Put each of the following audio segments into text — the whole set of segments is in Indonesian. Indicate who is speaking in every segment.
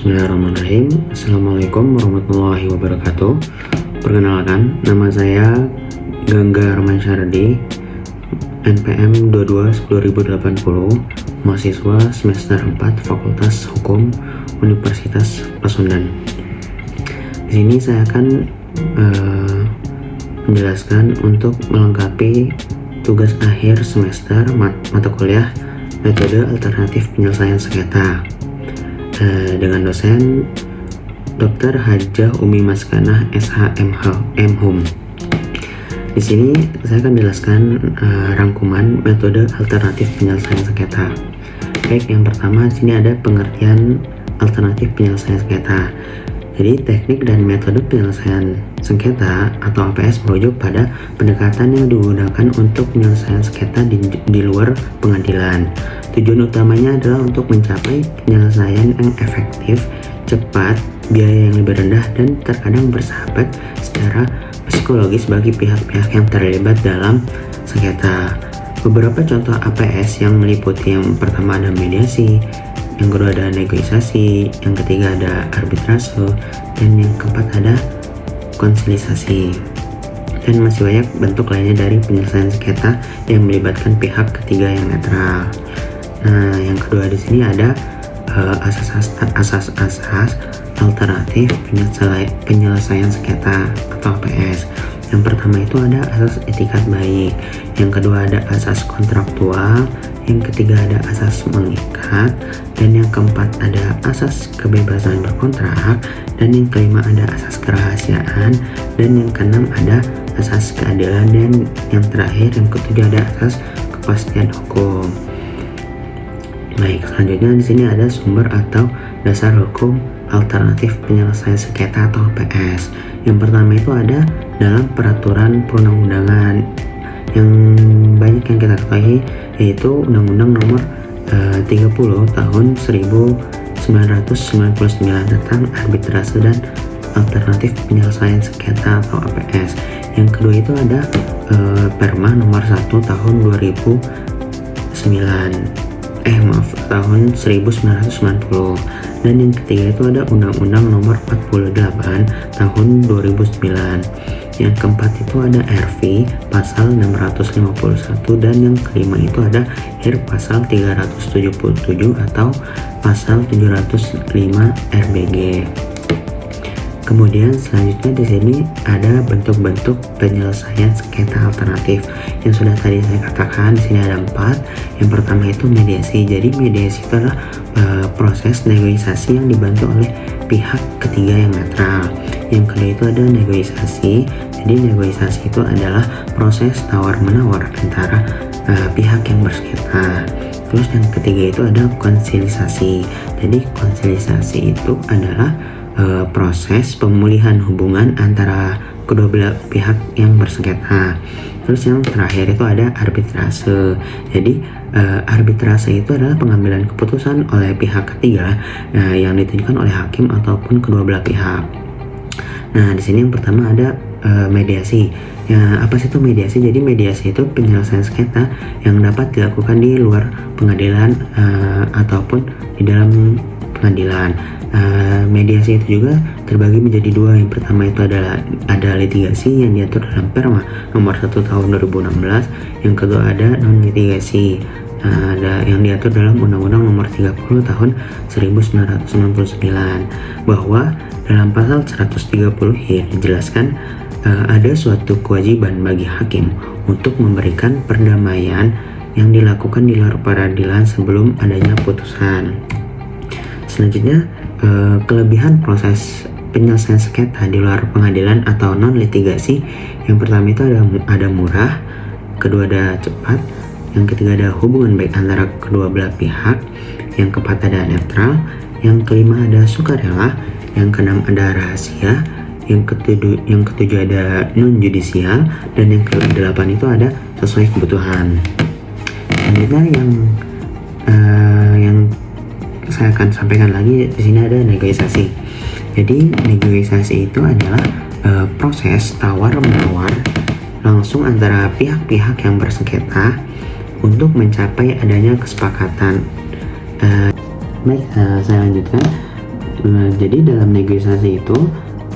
Speaker 1: Bismillahirrahmanirrahim. Assalamualaikum warahmatullahi wabarakatuh. Perkenalkan, nama saya Gangga Arman Syardi, NPM 22 mahasiswa semester 4 Fakultas Hukum Universitas Pasundan. Di sini saya akan menjelaskan untuk melengkapi tugas akhir semester mata kuliah metode alternatif penyelesaian sengketa dengan dosen Dr. Hajah Umi Maskanah SH MHum. Di sini saya akan menjelaskan rangkuman metode alternatif penyelesaian sengketa. Baik, yang pertama di sini ada pengertian alternatif penyelesaian sengketa. Jadi teknik dan metode penyelesaian sengketa atau APS merujuk pada pendekatan yang digunakan untuk penyelesaian sengketa di luar pengadilan. Tujuan utamanya adalah untuk mencapai penyelesaian yang efektif, cepat, biaya yang lebih rendah, dan terkadang bersahabat secara psikologis bagi pihak-pihak yang terlibat dalam sengketa. Beberapa contoh APS yang meliputi yang pertama ada mediasi, yang kedua ada negosiasi, yang ketiga ada arbitrase, dan yang keempat ada konsilisasi. Dan masih banyak bentuk lainnya dari penyelesaian sengketa yang melibatkan pihak ketiga yang netral. Nah, yang kedua di sini ada asas-asas alternatif penyelesaian sengketa atau APS. Yang pertama itu ada asas etikat baik, yang kedua ada asas kontraktual, yang ketiga ada asas mengikat, dan yang keempat ada asas kebebasan berkontrak, dan yang kelima ada asas kerahasiaan, dan yang keenam ada asas keadilan, dan yang terakhir yang ketujuh ada asas kepastian hukum. Baik, selanjutnya di sini ada sumber atau dasar hukum alternatif penyelesaian sengketa atau APS. Yang pertama itu ada dalam peraturan perundang-undangan yang banyak yang kita ketahui, yaitu Undang-Undang Nomor 30 Tahun 1999 tentang arbitrase dan alternatif penyelesaian sengketa atau APS. Yang kedua itu ada Perma Nomor 1 Tahun 1990, dan yang ketiga itu ada Undang-Undang Nomor 48 Tahun 2009. Yang keempat itu ada RV Pasal 651, dan yang kelima itu ada HIR Pasal 377 atau Pasal 705 RBG. Kemudian selanjutnya di sini ada bentuk-bentuk penyelesaian sengketa alternatif yang sudah tadi saya katakan. Di sini ada 4. Yang pertama itu mediasi. Jadi mediasi itu adalah proses negosiasi yang dibantu oleh pihak ketiga yang netral. Yang kedua itu ada negosiasi. Jadi negosiasi itu adalah proses tawar-menawar antara pihak yang bersengketa. Terus yang ketiga itu ada konsilisasi. Jadi konsilisasi itu adalah proses pemulihan hubungan antara kedua belah pihak yang bersengketa. Terus yang terakhir itu ada arbitrase. Jadi arbitrase itu adalah pengambilan keputusan oleh pihak ketiga yang ditentukan oleh hakim ataupun kedua belah pihak. Nah, di sini yang pertama ada mediasi. Ya, apa sih itu mediasi? Jadi mediasi itu penyelesaian sengketa yang dapat dilakukan di luar pengadilan ataupun di dalam pengadilan. Mediasi itu juga terbagi menjadi dua. Yang pertama itu adalah ada litigasi yang diatur dalam Perma Nomor 1 Tahun 2016. Yang kedua ada non litigasi, ada yang diatur dalam Undang-Undang Nomor 30 Tahun 1999, bahwa dalam pasal 130 HIR dijelaskan ada suatu kewajiban bagi hakim untuk memberikan perdamaian yang dilakukan di luar peradilan sebelum adanya putusan. Selanjutnya, kelebihan proses penyelesaian sengketa di luar pengadilan atau non litigasi. Yang pertama itu ada murah, kedua ada cepat, yang ketiga ada hubungan baik antara kedua belah pihak, yang keempat ada netral, yang kelima ada sukarela, yang keenam ada rahasia, yang ketujuh ada non judisial, dan yang kedelapan itu ada sesuai kebutuhan. Selanjutnya yang saya akan sampaikan lagi di sini ada negosiasi. Jadi negosiasi itu adalah proses tawar-menawar langsung antara pihak-pihak yang bersengketa untuk mencapai adanya kesepakatan. Baik, saya lanjutkan. Jadi dalam negosiasi itu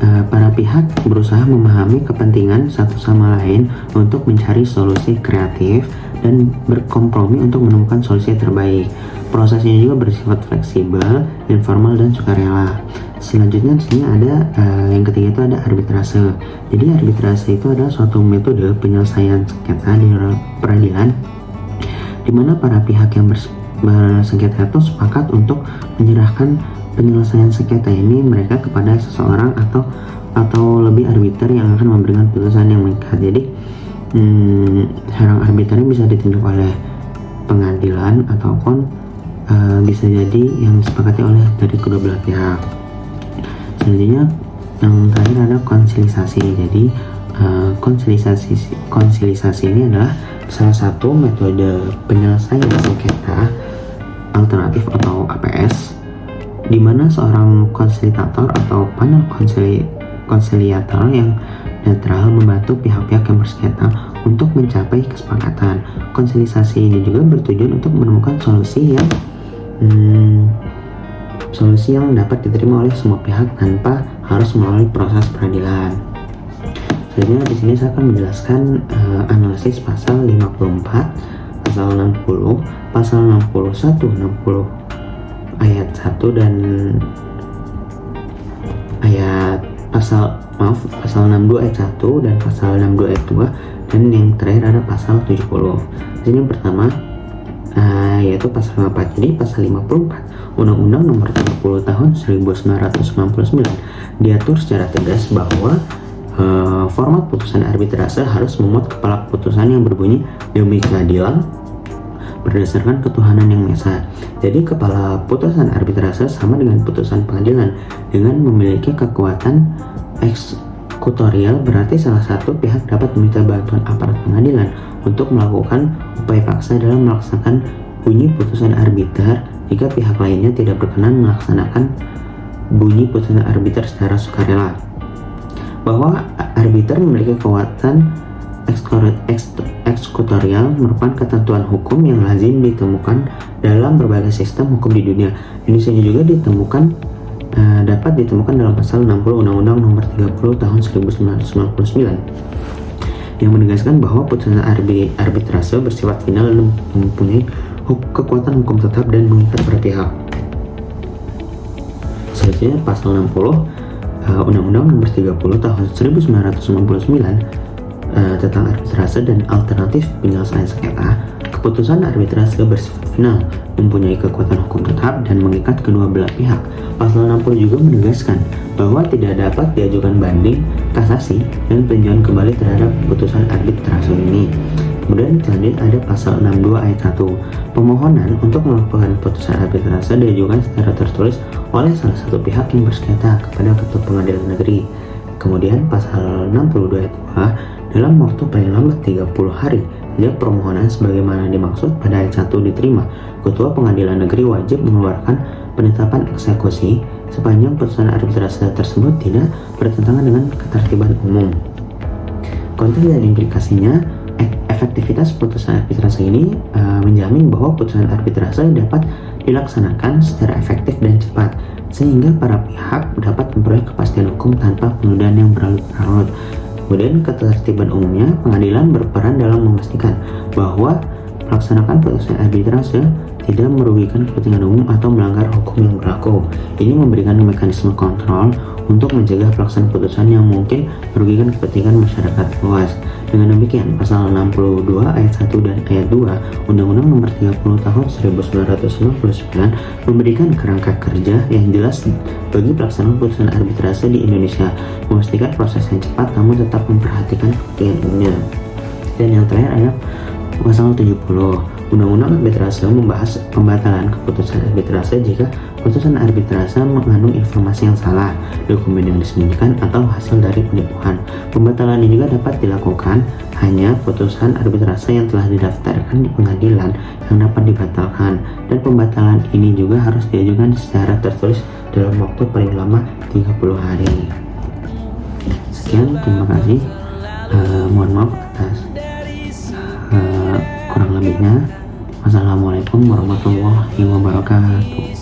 Speaker 1: para pihak berusaha memahami kepentingan satu sama lain untuk mencari solusi kreatif dan berkompromi untuk menemukan solusi terbaik. Prosesnya juga bersifat fleksibel, informal, dan sukarela. Selanjutnya di sini ada yang ketiga itu ada arbitrase. Jadi arbitrase itu adalah suatu metode penyelesaian sengketa di peradilan di mana para pihak yang bersengketa itu sepakat untuk menyerahkan penyelesaian sengketa ini mereka kepada seseorang atau lebih arbiter yang akan memberikan putusan yang mengikat. Jadi seorang arbiter ini bisa ditunjuk oleh pengadilan ataupun bisa jadi yang disepakati oleh dari kedua belah pihak. Selanjutnya yang terakhir ada konsilisasi. Jadi konsilisasi ini adalah salah satu metode penyelesaian sengketa alternatif atau APS, di mana seorang konsilitator atau panel konsiliator yang netral membantu pihak-pihak yang bersengketa untuk mencapai kesepakatan. Konsilisasi ini juga bertujuan untuk menemukan solusi yang dapat diterima oleh semua pihak tanpa harus melalui proses peradilan. Selanjutnya di sini saya akan menjelaskan analisis pasal 54, pasal 60, pasal 61, 60 ayat 1 dan pasal 62 ayat 1 dan pasal 62 ayat 2, dan yang terakhir ada pasal 70. Di sini yang pertama yaitu pasal 54. Jadi pasal 54 Undang-Undang Nomor 30 Tahun 1999 diatur secara tegas bahwa format putusan arbitrase harus memuat kepala putusan yang berbunyi demi keadilan berdasarkan ketuhanan yang Maha Esa. Jadi kepala putusan arbitrase sama dengan putusan pengadilan dengan memiliki kekuatan eksekutorial, berarti salah satu pihak dapat meminta bantuan aparat pengadilan untuk melakukan upaya paksa dalam melaksanakan bunyi putusan arbiter jika pihak lainnya tidak berkenan melaksanakan bunyi putusan arbiter secara sukarela. Bahwa arbiter memiliki kekuatan eksekutorial merupakan ketentuan hukum yang lazim ditemukan dalam berbagai sistem hukum di dunia. Indonesia juga dapat ditemukan dalam pasal 60 Undang-Undang Nomor 30 Tahun 1999 yang menegaskan bahwa putusan arbitrase bersifat final dan mempunyai kekuatan hukum tetap dan mengikat para pihak. Selanjutnya pasal 60 Undang-Undang Nomor 30 Tahun 1999 tentang arbitrase dan alternatif penyelesaian sengketa. Keputusan arbitrase bersifat final, mempunyai kekuatan hukum tetap dan mengikat kedua belah pihak. Pasal 60 juga menegaskan bahwa tidak dapat diajukan banding, kasasi, dan peninjauan kembali terhadap putusan arbitrase ini. Kemudian selanjutnya ada pasal 62 ayat 1. Pemohonan untuk melakukan putusan arbitrase diajukan secara tertulis oleh salah satu pihak yang bersengketa kepada ketua pengadilan negeri. Kemudian pasal 62 ayat 2, dalam waktu paling lambat 30 hari sejak permohonan sebagaimana dimaksud pada ayat 1 diterima, ketua pengadilan negeri wajib mengeluarkan penetapan eksekusi sepanjang putusan arbitrase tersebut tidak bertentangan dengan ketertiban umum. Konteks dan implikasinya, efektivitas putusan arbitrase ini menjamin bahwa putusan arbitrase dapat dilaksanakan secara efektif dan cepat, sehingga para pihak dapat memperoleh kepastian hukum tanpa penundaan yang berlarut-larut. Kemudian ketertiban umumnya, pengadilan berperan dalam memastikan bahwa melaksanakan putusan arbitrase tidak merugikan kepentingan umum atau melanggar hukum yang berlaku. Ini memberikan mekanisme kontrol untuk mencegah pelaksanaan putusan yang mungkin merugikan kepentingan masyarakat luas. Dengan demikian, pasal 62 ayat 1 dan ayat 2 Undang-Undang Nomor 30 Tahun 1999 memberikan kerangka kerja yang jelas bagi pelaksanaan putusan arbitrase di Indonesia, memastikan proses yang cepat namun tetap memperhatikan kepentingan umumnya. Dan yang terakhir adalah pasal 70 Undang-Undang Arbitrase membahas pembatalan keputusan arbitrase jika putusan arbitrase mengandung informasi yang salah, dokumen yang disembunyikan, atau hasil dari penipuan. Pembatalan ini juga dapat dilakukan hanya putusan arbitrase yang telah didaftarkan di pengadilan yang dapat dibatalkan, dan pembatalan ini juga harus diajukan secara tertulis dalam waktu paling lama 30 hari. Sekian, terima kasih. Mohon maaf atas kurang lebihnya. Wassalamualaikum warahmatullahi wabarakatuh.